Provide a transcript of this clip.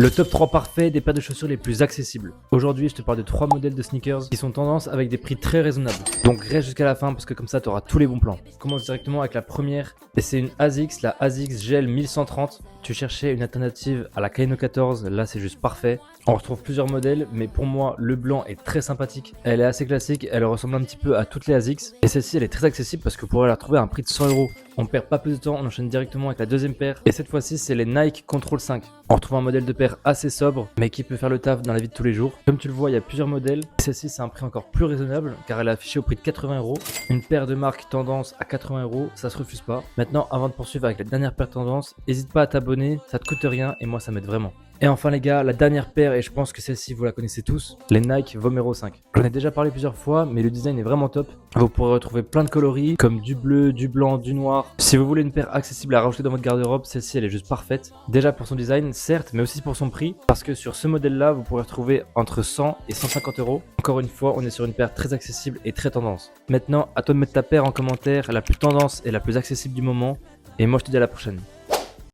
Le top 3 parfait des paires de chaussures les plus accessibles. Aujourd'hui, je te parle de 3 modèles de sneakers qui sont tendance avec des prix très raisonnables. Donc reste jusqu'à la fin parce que comme ça, tu auras tous les bons plans. On commence directement avec la première et c'est une ASICS, la ASICS Gel 1130. Tu cherchais une alternative à la Kayno 14, là c'est juste parfait. On retrouve plusieurs modèles, mais pour moi, le blanc est très sympathique. Elle est assez classique, elle ressemble un petit peu à toutes les ASICS. Et celle-ci, elle est très accessible parce que vous pourrez la retrouver à un prix de 100€. On perd pas plus de temps, on enchaîne directement avec la deuxième paire. Et cette fois-ci, c'est les Nike Control 5. On retrouve un modèle de paire assez sobre, mais qui peut faire le taf dans la vie de tous les jours. Comme tu le vois, il y a plusieurs modèles. Celle-ci, c'est un prix encore plus raisonnable, car elle est affichée au prix de 80€. Une paire de marque tendance à 80€, ça se refuse pas. Maintenant, avant de poursuivre avec la dernière paire tendance, n'hésite pas à t'abonner, ça te coûte rien et moi ça m'aide vraiment. Et enfin les gars, la dernière paire, et je pense que celle-ci vous la connaissez tous, les Nike Vomero 5. J'en ai déjà parlé plusieurs fois, mais le design est vraiment top. Vous pourrez retrouver plein de coloris, comme du bleu, du blanc, du noir. Si vous voulez une paire accessible à rajouter dans votre garde-robe, celle-ci elle est juste parfaite. Déjà pour son design, certes, mais aussi pour son prix, parce que sur ce modèle-là, vous pourrez retrouver entre 100 et 150€. Encore une fois, on est sur une paire très accessible et très tendance. Maintenant, à toi de mettre ta paire en commentaire, la plus tendance et la plus accessible du moment. Et moi je te dis à la prochaine.